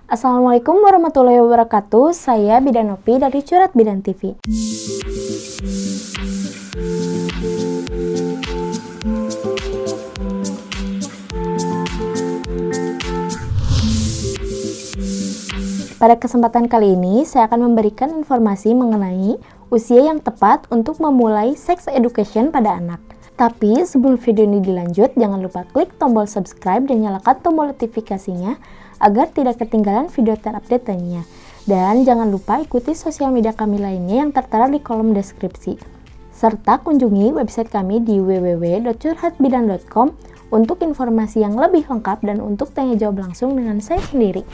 Assalamualaikum warahmatullahi wabarakatuh. Saya Bidan Nopi dari Curhat Bidan TV. Pada kesempatan kali ini, saya akan memberikan informasi mengenai usia yang tepat untuk memulai sex education pada anak. Tapi sebelum video ini dilanjut, jangan lupa klik tombol subscribe dan nyalakan tombol notifikasinya agar tidak ketinggalan video terupdate lainnya. Dan jangan lupa ikuti sosial media kami lainnya yang tertera di kolom deskripsi. Serta kunjungi website kami di www.curhatbidan.com untuk informasi yang lebih lengkap dan untuk tanya jawab langsung dengan saya sendiri.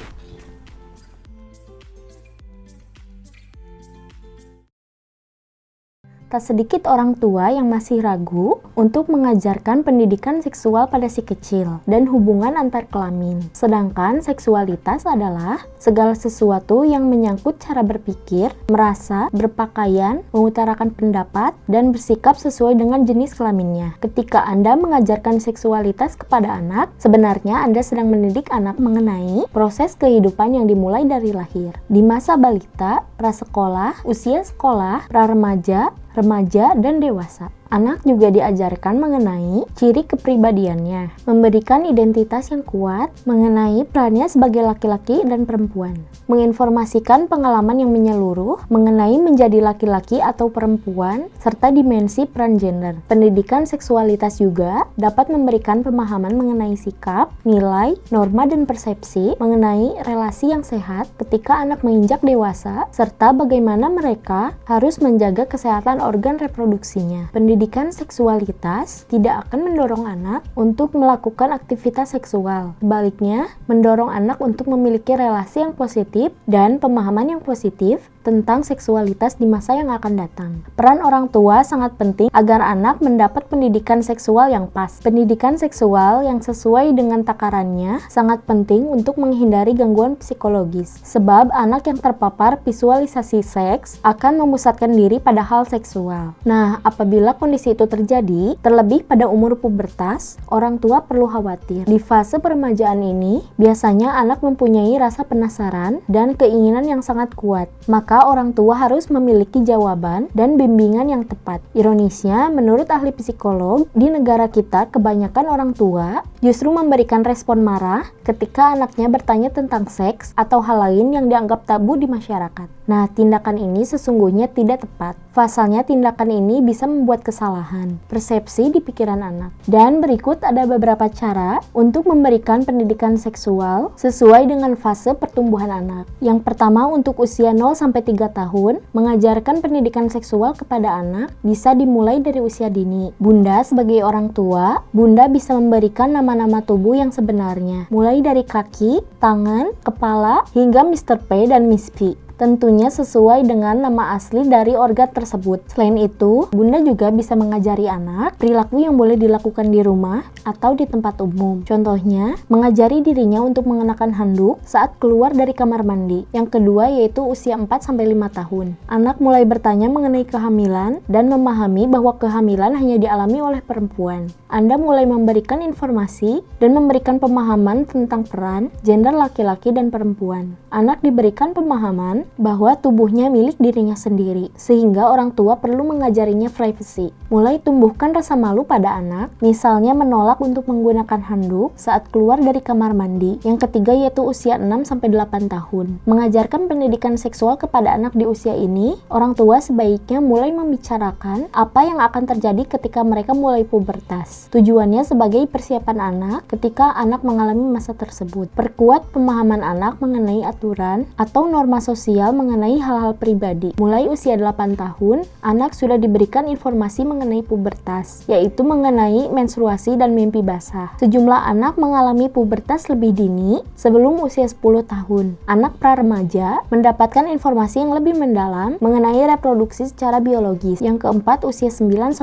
Tak sedikit orang tua yang masih ragu untuk mengajarkan pendidikan seksual pada si kecil dan hubungan antar kelamin. Sedangkan seksualitas adalah segala sesuatu yang menyangkut cara berpikir, merasa, berpakaian, mengutarakan pendapat, dan bersikap sesuai dengan jenis kelaminnya. Ketika Anda mengajarkan seksualitas kepada anak, sebenarnya Anda sedang mendidik anak mengenai proses kehidupan yang dimulai dari lahir. Di masa balita, prasekolah, usia sekolah, pra-remaja, remaja, dan dewasa. Anak juga diajarkan mengenai ciri kepribadiannya, memberikan identitas yang kuat, mengenai perannya sebagai laki-laki dan perempuan, menginformasikan pengalaman yang menyeluruh mengenai menjadi laki-laki atau perempuan, serta dimensi peran gender. Pendidikan seksualitas juga dapat memberikan pemahaman mengenai sikap, nilai, norma, dan persepsi mengenai relasi yang sehat ketika anak menginjak dewasa, serta bagaimana mereka harus menjaga kesehatan organ reproduksinya. Pendidikan seksualitas tidak akan mendorong anak untuk melakukan aktivitas seksual. Sebaliknya, mendorong anak untuk memiliki relasi yang positif dan pemahaman yang positif tentang seksualitas di masa yang akan datang. Peran orang tua sangat penting agar anak mendapat pendidikan seksual yang pas. Pendidikan seksual yang sesuai dengan takarannya sangat penting untuk menghindari gangguan psikologis. Sebab anak yang terpapar visualisasi seks akan memusatkan diri pada hal seksual. Nah, apabila kondisi itu terjadi, terlebih pada umur pubertas, orang tua perlu khawatir. Di fase peremajaan ini, biasanya anak mempunyai rasa penasaran dan keinginan yang sangat kuat. Maka orang tua harus memiliki jawaban dan bimbingan yang tepat. Ironisnya, menurut ahli psikolog, di negara kita kebanyakan orang tua justru memberikan respon marah ketika anaknya bertanya tentang seks atau hal lain yang dianggap tabu di masyarakat. Nah, tindakan ini sesungguhnya tidak tepat. Pasalnya, tindakan ini bisa membuat kesalahan persepsi di pikiran anak. Dan berikut ada beberapa cara untuk memberikan pendidikan seksual sesuai dengan fase pertumbuhan anak. Yang pertama, untuk usia 0-3 tahun, mengajarkan pendidikan seksual kepada anak bisa dimulai dari usia dini. Bunda sebagai orang tua, Bunda bisa memberikan nama-nama tubuh yang sebenarnya, mulai dari kaki, tangan, kepala, hingga Mr. P dan Miss P. Tentunya sesuai dengan nama asli dari organ tersebut. Selain itu, Bunda juga bisa mengajari anak perilaku yang boleh dilakukan di rumah atau di tempat umum. Contohnya, mengajari dirinya untuk mengenakan handuk saat keluar dari kamar mandi. Yang kedua yaitu usia 4-5 tahun. Anak mulai bertanya mengenai kehamilan dan memahami bahwa kehamilan hanya dialami oleh perempuan. Anda mulai memberikan informasi dan memberikan pemahaman tentang peran gender laki-laki dan perempuan. Anak diberikan pemahaman bahwa tubuhnya milik dirinya sendiri, sehingga orang tua perlu mengajarinya privacy. Mulai tumbuhkan rasa malu pada anak, misalnya menolak untuk menggunakan handuk saat keluar dari kamar mandi. Yang ketiga yaitu usia 6-8 tahun. Mengajarkan pendidikan seksual kepada anak di usia ini, orang tua sebaiknya mulai membicarakan apa yang akan terjadi ketika mereka mulai pubertas. Tujuannya sebagai persiapan anak ketika anak mengalami masa tersebut. Perkuat pemahaman anak mengenai aturan atau norma sosial mengenai hal-hal pribadi. Mulai usia 8 tahun, anak sudah diberikan informasi mengenai pubertas, yaitu mengenai menstruasi dan mimpi basah. Sejumlah anak mengalami pubertas lebih dini sebelum usia 10 tahun. Anak pra-remaja mendapatkan informasi yang lebih mendalam mengenai reproduksi secara biologis. Yang keempat, usia 9-12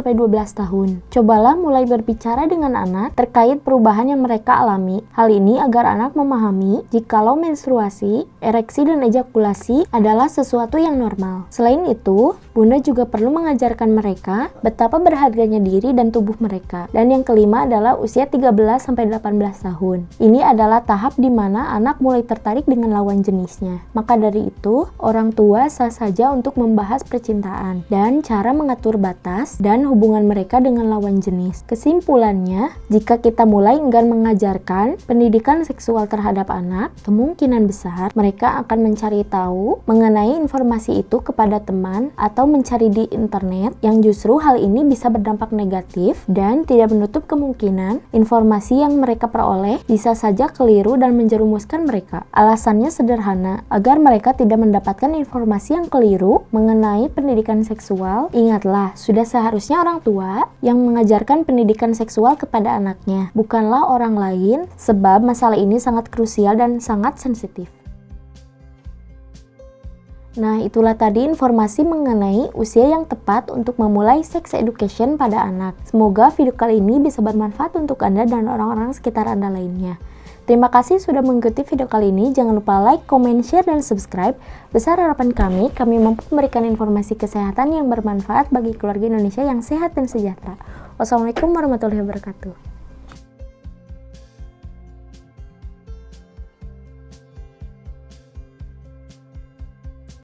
tahun. Cobalah mulai berbicara dengan anak terkait perubahan yang mereka alami. Hal ini agar anak memahami jikalau menstruasi, ereksi, dan ejakulasi adalah sesuatu yang normal. Selain itu, Bunda juga perlu mengajarkan mereka betapa berharganya diri dan tubuh mereka. Dan yang kelima adalah usia 13-18 tahun. Ini adalah tahap di mana anak mulai tertarik dengan lawan jenisnya. Maka dari itu, orang tua sah saja untuk membahas percintaan dan cara mengatur batas dan hubungan mereka dengan lawan jenis. Kesimpulannya, jika kita mulai enggan mengajarkan pendidikan seksual terhadap anak, kemungkinan besar mereka akan mencari tahu mengenai informasi itu kepada teman atau mencari di internet, yang justru hal ini bisa berdampak negatif dan tidak menutup kemungkinan informasi yang mereka peroleh bisa saja keliru dan menjerumuskan mereka. Alasannya sederhana, agar mereka tidak mendapatkan informasi yang keliru mengenai pendidikan seksual. Ingatlah, sudah seharusnya orang tua yang mengajarkan pendidikan seksual kepada anaknya, bukanlah orang lain, sebab masalah ini sangat krusial dan sangat sensitif. Nah, itulah tadi informasi mengenai usia yang tepat untuk memulai sex education pada anak. Semoga video kali ini bisa bermanfaat untuk Anda dan orang-orang sekitar Anda lainnya. Terima kasih sudah mengikuti video kali ini. Jangan lupa like, comment, share, dan subscribe. Besar harapan kami mampu memberikan informasi kesehatan yang bermanfaat bagi keluarga Indonesia yang sehat dan sejahtera. Wassalamualaikum warahmatullahi wabarakatuh.